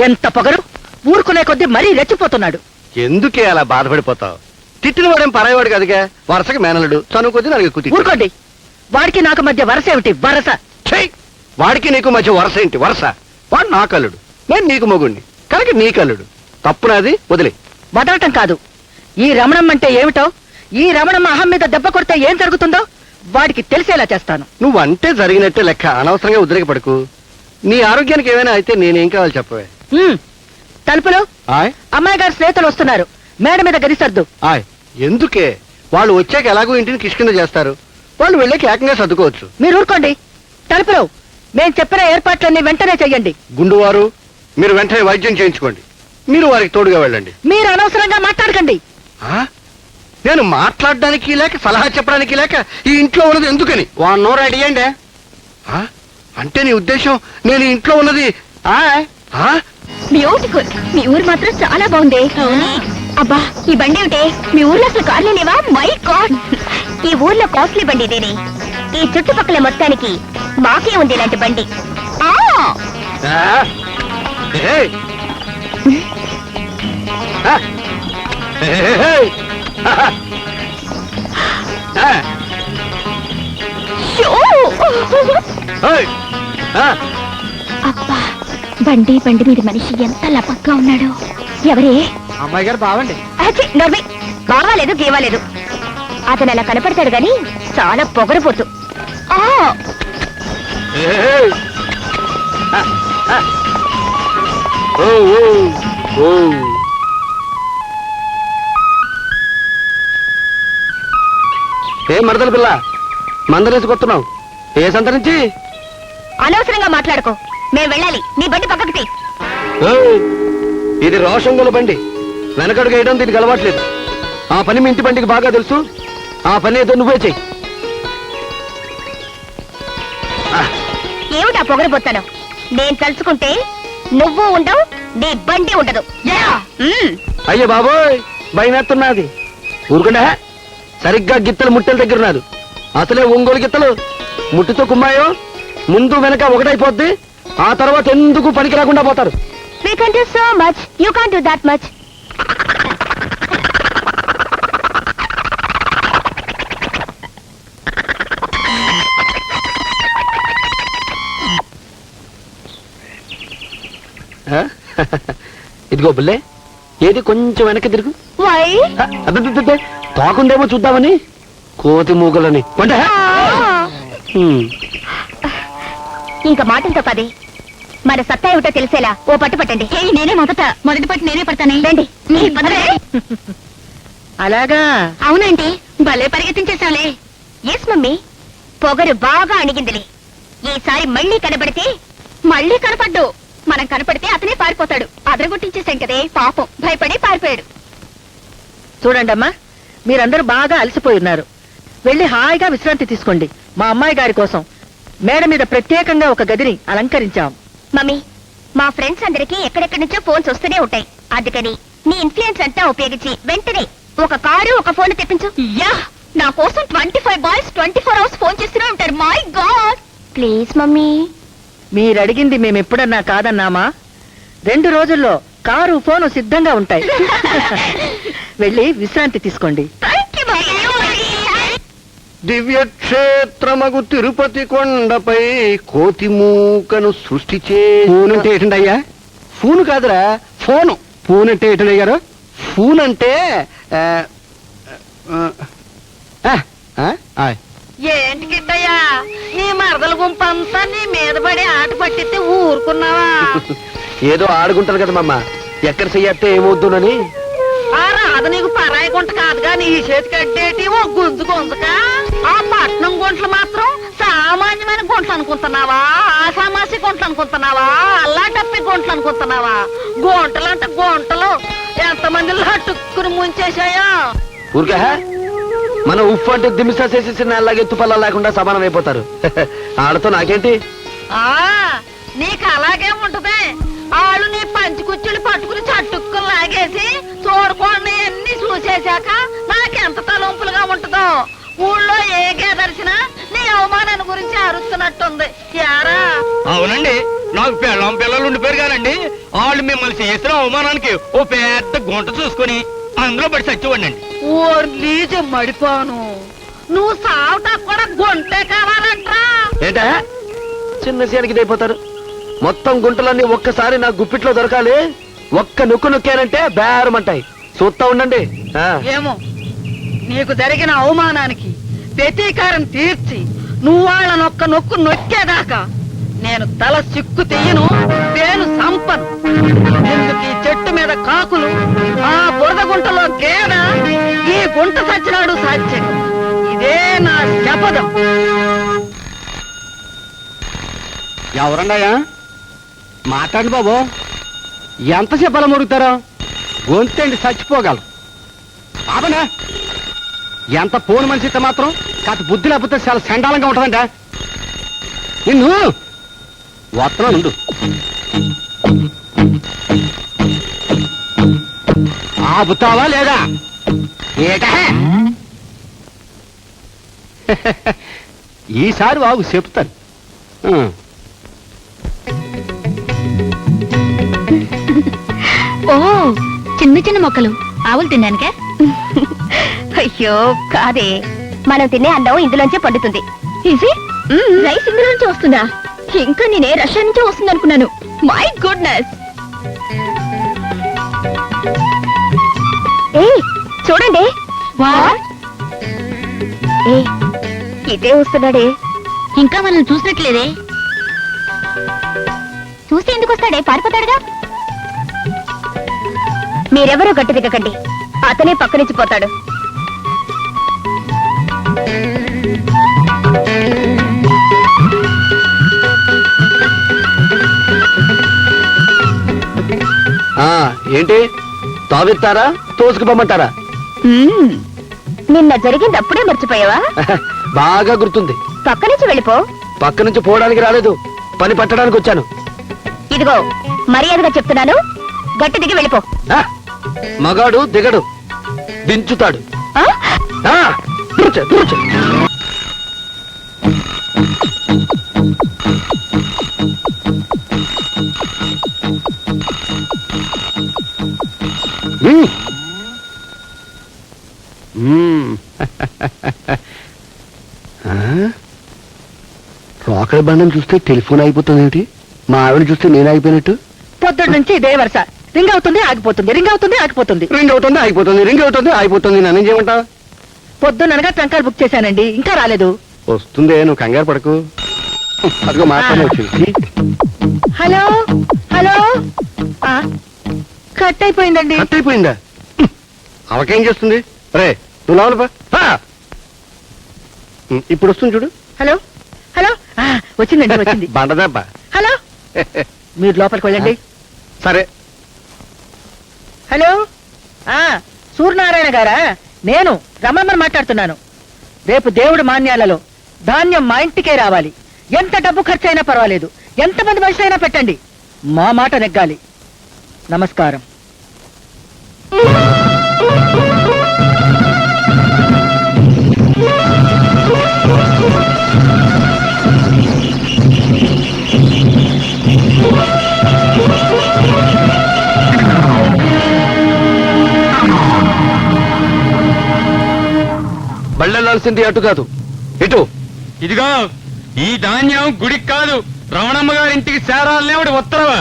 ఎంత పొగరు! ఊరుకునే కొద్దీ మరీ రెచ్చిపోతున్నాడు. ఎందుకే అలా బాధపడిపోతావు? తిట్టిన వాడేం పరాయవాడు కదగా, వరుసగా మేనలుడు, చనువు కొద్ది నాకు ఎక్కువ. ఊరుకోండి. వాడికి నాకు మధ్య వరస ఏమిటి? వరస వాడికి నీకు మధ్య వరస ఏంటి? వరస. వాడు నా కల్లుడు, నేను నీకు మొగుణ్ణి, కనుక నీ కల్లుడు. తప్పునాది, వదిలే. వదలటం కాదు, ఈ రమణం అంటే ఏమిటో, ఈ రమణం అహం మీద దెబ్బ కొడితే ఏం జరుగుతుందో వాడికి తెలిసేలా చేస్తాను. నువ్వంటే జరిగినట్టే లెక్క. అనవసరంగా ఉద్రేకపడకు. నీ ఆరోగ్యానికి ఏమైనా అయితే నేనేం కావాలి చెప్పవే. తలుపులు. అమ్మాయి గారు స్నేహితులు వస్తున్నారు. మేడ మీద గది సర్దు. ఎందుకే? వాళ్ళు వచ్చాక ఎలాగో ఇంటిని కిష్కింద చేస్తారు. వాళ్ళు వెళ్ళాక ఏకంగా సర్దుకోవచ్చు. మీరు ఊరుకోండి. తలుపులు. మేము చెప్పిన ఏర్పాట్లన్నీ వెంటనే చెయ్యండి. గుండువారు, మీరు వెంటనే వైద్యం చేయించుకోండి. మీరు వారికి తోడుగా వెళ్ళండి. మీరు అనవసరంగా మాట్లాడకండి. నేను మాట్లాడడానికి లేక, సలహా చెప్పడానికి లేక ఈ ఇంట్లో ఉన్నది ఎందుకని? వాన్నో రెడీ అండి. అంటే నీ ఉద్దేశం నేను ఇంట్లో ఉన్నది? బ్యూటిఫుల్. మీ ఊరు మాత్రం చాలా బాగుంది. అబ్బా, ఈ బండి ఏమిటే? మీ ఊర్లో అసలు కార్లే లేవా? మై గాడ్, ఈ ఊర్లో కాస్ట్లీ బండి ఇదేనే. ఈ చుట్టుపక్కల మొత్తానికి మాకే ఉంది ఇలాంటి బండి. అబ్బా, బండి మీద మనిషి ఎంత లపక్గా ఉన్నాడు. ఎవరే? అమ్మాయి గారు బావండి. బావాలేదు, గీవాలేదు. అతను అలా కనపడతాడు గాని చాలా పొగరపోతు. ఏ మరదల పిల్ల, మందరేసుకొస్తున్నావు? ఏ సంత నుంచి? అనవసరంగా మాట్లాడుకో. మేము వెళ్ళాలి. నీ బండి పక్కకి తీ. ఇది రోషంగుల బండి. వెనకడుగు వేయడం దీనికి అలవాట్లేదు. ఆ పని మీ ఇంటి బండికి బాగా తెలుసు. ఆ పని ఏదో నువ్వే చెయ్యి. ఏమిటా పొగరబోతాను? నేను తలుచుకుంటే నువ్వు ఉండవు, నీ బండి ఉండదు. అయ్యో బాబోయ్, భయమేస్తున్నది. ఊరుకుండా సరిగ్గా గిత్తలు ముట్టెల దగ్గర ఉన్నారు. అసలే ఒంగోలు గిత్తలు ముట్టితో కుమ్మాయో ముందు వెనక ఒకటైపోద్ది. ఆ తర్వాత ఎందుకు పనికి రాకుండా పోతారు. We can do so much. You can't do that much. ఇదిగో బుల్లే, ఏది కొంచెం వెనక్కి తిరుగు. Why? తోకుందేమో చూద్దామని. కోతి మూగలని వంట. ఇంకా మాటలతో పది. మన సత్తా ఏమిటో తెలిసేలా ఓ పట్టు పట్టండి. నేనే మొదటి పట్టు నేనే పడతాను. రండి. అలాగా? అవునండి, భలే పరిగెత్తించేసాలే. ఎస్ మమ్మీ, పొగరు బాగా అణిగిందిలే. ఈసారి మళ్ళీ కనబడితే మళ్ళీ కనపడ్డు. మనం కనపడితే అతనే పారిపోతాడు. అదరగొట్టించేసాం కదే, పాపం భయపడి పారిపోయాడు. చూడండమ్మా, మీరందరూ బాగా అలసిపోయి ఉన్నారు. వెళ్ళి హాయిగా విశ్రాంతి తీసుకోండి. మా అమ్మాయి గారి కోసం మేడ మీద ప్రత్యేకంగా ఒక గదిని అలంకరించాం. మమ్మీ, మా ఫ్రెండ్స్ అందరికీ ఎక్కడెక్కడి నుంచో ఫోన్స్ వస్తూనే ఉంటాయి. అందుకని నీ ఇన్ఫ్లుయెన్స్ అంతా ఉపయోగించి వెంటనే ఒక కారు, ఒక ఫోన్ తెప్పించు. యా, నా కోసం 25 బాయ్స్ 24 అవర్స్ ఫోన్ చేస్తూనే ఉంటారు. My God, please mummy. మీరడిగింది మేమెప్పుడన్నా కాదన్నామా? 2 రోజుల్లో కారు, ఫోను సిద్ధంగా ఉంటాయి. వెళ్ళి విశ్రాంతి తీసుకోండి. దివ్యక్షేత్రమగు తిరుపతి కొండపై కోతి మూకను సృష్టి చేనంటే ఏంటండయ్యా? ఫోను కాదురా, ఫోను. ఫోన్ అంటే ఏంటండయ్య గారు? ఫోన్ అంటే ఏంటి కిట్టయ్యా, నీ మరదల గుంపంతా నీ మీద పడి ఆట పట్టిస్తే ఊరుకున్నావా? ఏదో ఆడుకుంటారు కదా మమ్మ, ఎక్కడ చెయ్యట్టే ఏమవుతుందని. ఆ రాదు నీకు పరాయి గుంట కాదుగా, నీ చేతికి అడ్డేటి ఓ గుంజు గుంజక. ఆ పట్నం గుంటలు మాత్రం సామాన్యమైన గుంటలు అనుకుంటున్నావా? ఆసామాసి గుంటలు అనుకుంటున్నావా? అల్లా డప్పి గుంటలు అనుకుంటున్నావా? గుంటలు అంటే గుంటలు ఎంతమంది లట్టుకుని ముంచేశాయో. ఊరికే మన ఉప్పు అంటే దిమిసా చేసేసి అలాగే తుపల్లా లేకుండా సమానం అయిపోతారు. ఆడతో నాకేంటి? నీకు అలాగే ఉంటదే. ఆళ్ళు నీ పంచి కుచ్చులు పట్టుకుని చట్టుకుని లాగేసి చూడకుండా అన్ని చూసేశాక నాకెంత తలంపులుగా ఉంటుందో. ఊళ్ళో ఏ గేదర్చినా నీ అవమానాన్ని గురించి అరుస్తున్నట్టుంది. యారా? అవునండి, నాకు పిల్లం పిల్లలు ఉండిపోయారు కానండి, వాళ్ళు మిమ్మల్ని చేసిన అవమానానికి ఓ పెద్ద గుంట చూసుకొని అందులో పడి చచ్చివ్వండి. ఓర్లీజ మడిపోను, నువ్వు సావటా కూడా గుంటే కావాలంట్రా. ఏంటా చిన్న సీనికి అయిపోతారు. మొత్తం గుంటలన్నీ ఒక్కసారి నా గుప్పిట్లో దొరకాలి. ఒక్క నొక్కు నొక్కానంటే బేరమంటాయి. చూస్తా ఉండండి. ఏమో, నీకు జరిగిన అవమానానికి ప్రతీకారం తీర్చి నువ్వు వాళ్ళనొక్క నొక్కు నొక్కేదాకా నేను తల సిక్కు తీయను, పేను సంపను. ఎందుకు ఈ చెట్టు మీద కాకులు, ఆ బురద గుంటలో గేద, ఈ గుంట సచ్చినాడు సాధ్యం. ఇదే నా శపథం. ఎవరన్నాయా మాట్లాడు బాబు. ఎంతసేపు అలా ముడుగుతారో గొంతండి చచ్చిపోగలరు. బాబనా ఎంత పోను మనిషి అయితే మాత్రం కాస్త బుద్ధి లేకపోతే చాలా చండాలంగా ఉంటుందంట. నిన్ను వస్తున్నాను ఉండు. ఆపుతావా లేదా ఏట? ఈసారి బాబు చెప్తాను. ఓ చిన్న చిన్న మొక్కలు ఆవులు తిన్నానుకే. అయ్యో కాదే, మనం తినే అన్నం ఇందులోంచే పండుతుంది. ఈజీ రైస్ ఇందులోంచి వస్తుందా? ఇంకా నేనే రష్యా నుంచే వస్తుంది అనుకున్నాను. My goodness. ఏ చూడండి, ఏ ఇదే వస్తున్నాడే. ఇంకా మనం చూసినట్లేదే. చూస్తే ఎందుకు వస్తాడే, పారిపోతాడుగా. మీరెవరూ గట్టి దిగకండి, అతనే పక్క నుంచి పోతాడు. ఏంటి తావిస్తారా తోసుకుపోమంటారా? నిన్న జరిగింది అప్పుడే మర్చిపోయావా? బాగా గుర్తుంది. పక్క నుంచి వెళ్ళిపో. పక్క నుంచి పోవడానికి రాలేదు, పని పట్టడానికి వచ్చాను. ఇదిగో మర్యాదగా చెప్తున్నాను, గట్టి దిగి వెళ్ళిపో. మగాడు దిగడు, దించుతాడు. దూర్చే, దూర్చే. రోకడ బండం చూస్తే టెలిఫోన్ అయిపోతుంది ఏమిటి? మా ఆవిడ చూస్తే నేను అయిపోయినట్టు. పొద్దున్న నుంచి ఇదే వరుస. రింగ్ అవుతుంది ఆగిపోతుంది, రింగ్ అవుతుంది ఆగిపోతుంది, రింగ్ అవుతుంది అయిపోతుంది, రింగ్ అవుతుంది అయిపోతుంది. నన్నేం చేయమంటా? పొద్దున్ననగా ట్రంకాలు బుక్ చేశానండి, ఇంకా రాలేదు. వస్తుంది, నువ్వు కంగారు పడకు. అదిగో మాట్లాడే వచ్చింది. హలో హలో, కట్ అయిపోయిందండి. కట్ అయిపోయిందా? అవకేం చేస్తుంది? రే నువ్వు లోపల ఇప్పుడు వస్తుంది చూడు. హలో హలో, వచ్చిందండి వచ్చింది. బండదబ్బ. హలో, మీరు లోపలికి వెళ్ళండి. సరే. హలో, సూర్యనారాయణ గారా? నేను రమణని మాట్లాడుతున్నాను. రేపు దేవుడి మాన్యాలలో ధాన్యం మా ఇంటికే రావాలి. ఎంత డబ్బు ఖర్చైనా పర్వాలేదు, ఎంతమంది మనుషులైనా పెట్టండి, మా మాట నెగ్గాలి. నమస్కారం. బళ్ళెళ్లాల్సింది అటు కాదు, ఇటు. ఇదిగో ఈ ధాన్యం గుడికి కాదు, రమణమ్మ గారింటికి చేరాలనే ఒకటి ఉత్తరవా.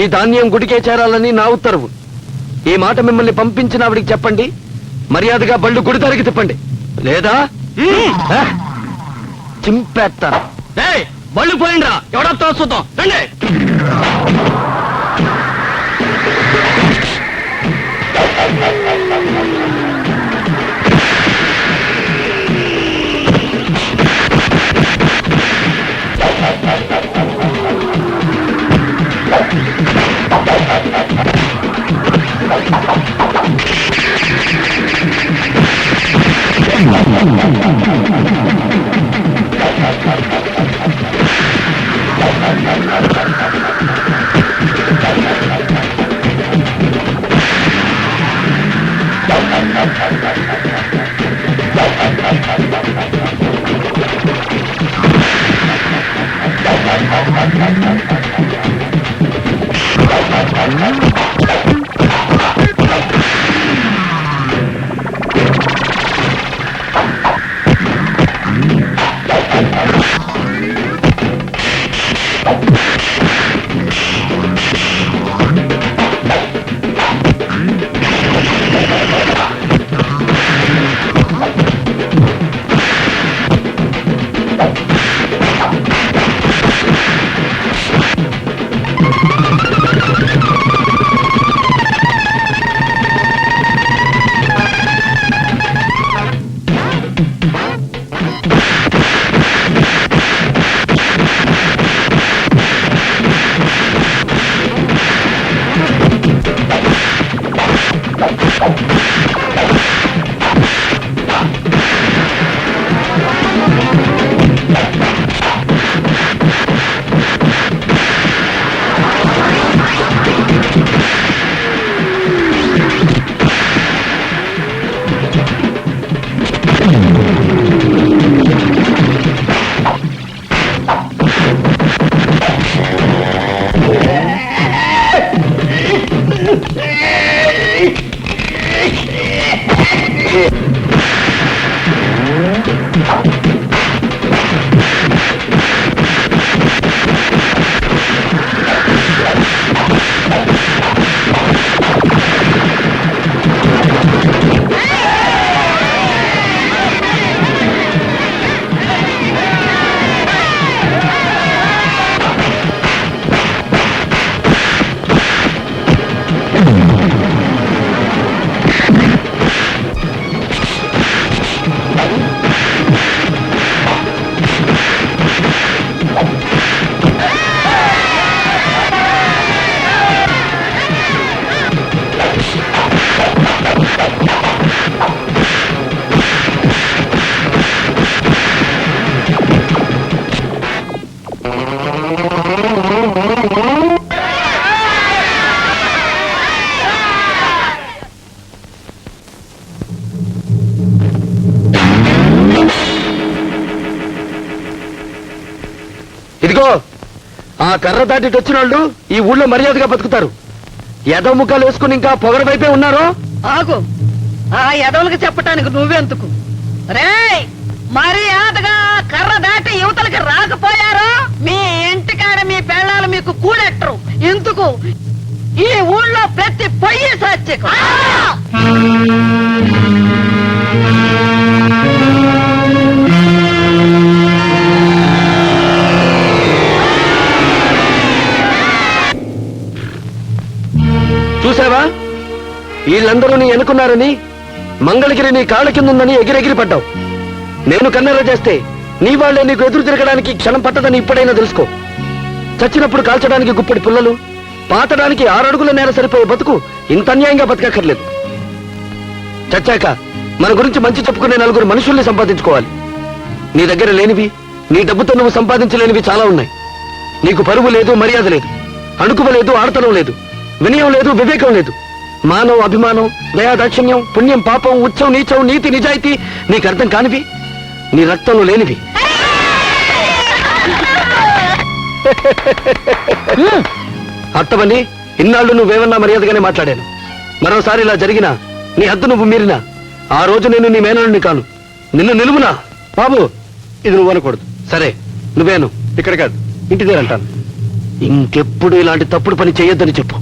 ఈ ధాన్యం గుడికే చేరాలని నా ఉత్తర్వు. ఈ మాట మిమ్మల్ని పంపించిన ఆవిడికి చెప్పండి. మర్యాదగా బళ్ళు గుడి తరగి తిప్పండి, లేదా చింపేస్తాను. బళ్ళు పోయిండ్రా, ఎవడో చూద్దాం రండి. ఇదిగో ఆ కర్ర దాటి వచ్చిన వాళ్ళు ఈ ఊళ్ళో మర్యాదగా బతుకుతారు. ఎదవ ముఖాలు వేసుకుని ఇంకా పొగర వైపే ఉన్నారో. ఆగు, ఆ ఎదవులకి చెప్పటానికి నువ్వెందుకు? రేయ్, మర్యాదగా కర్ర దాటి యువతలకి రాకపోయారో మీ ఇంటికాడ మీ పెళ్ళాలు మీకు కూడెట్టరు. ఎందుకు? ఈ ఊళ్ళో ప్రతి పొయ్యి సాత్యకు. చూసావా, వీళ్ళందరూ నీ ఎన్నుకున్నారని మంగళగిరి నీ కాళ్ళ కింద ఉందని ఎగిరెగిరి పడ్డావు. నేను కన్నెర చేస్తే నీ వాళ్లే నీకు ఎదురు తిరగడానికి క్షణం పట్టదని ఇప్పుడైనా తెలుసుకో. చచ్చినప్పుడు కాల్చడానికి గుప్పటి పుల్లలు, పాతడానికి 6 అడుగుల నేల సరిపోయే బతుకు ఇంత అన్యాయంగా బతకక్కర్లేదు. చచ్చాక మన గురించి మంచి చెప్పుకునే 4 మనుషుల్ని సంపాదించుకోవాలి. నీ దగ్గర లేనివి, నీ డబ్బుతో నువ్వు సంపాదించలేనివి చాలా ఉన్నాయి. నీకు పరువు లేదు, మర్యాద లేదు, అణుకువ లేదు, ఆడతనం లేదు, వినయం లేదు, వివేకం లేదు. మానవ అభిమానం, దయాదాక్షిణ్యం, పుణ్యం, పాపం, ఉత్సవం, నీచం, నీతి, నిజాయితీ నీకు అర్థం కానివి, నీ రక్తంలో లేనివి. అర్థమని ఇన్నాళ్ళు నువ్వేమన్నా మర్యాదగానే మాట్లాడాను. మరోసారి ఇలా జరిగినా, నీ హద్దు నువ్వు మీరినా, ఆ రోజు నేను నీ మేనల్ని కాను, నిన్ను నిలువునా. బాబు, ఇది నువ్వు అనకూడదు. సరే, నువ్వేను. ఇక్కడ కాదు, ఇంటి దగ్గర అంటాను. ఇంకెప్పుడు ఇలాంటి తప్పుడు పని చేయొద్దని చెప్పు.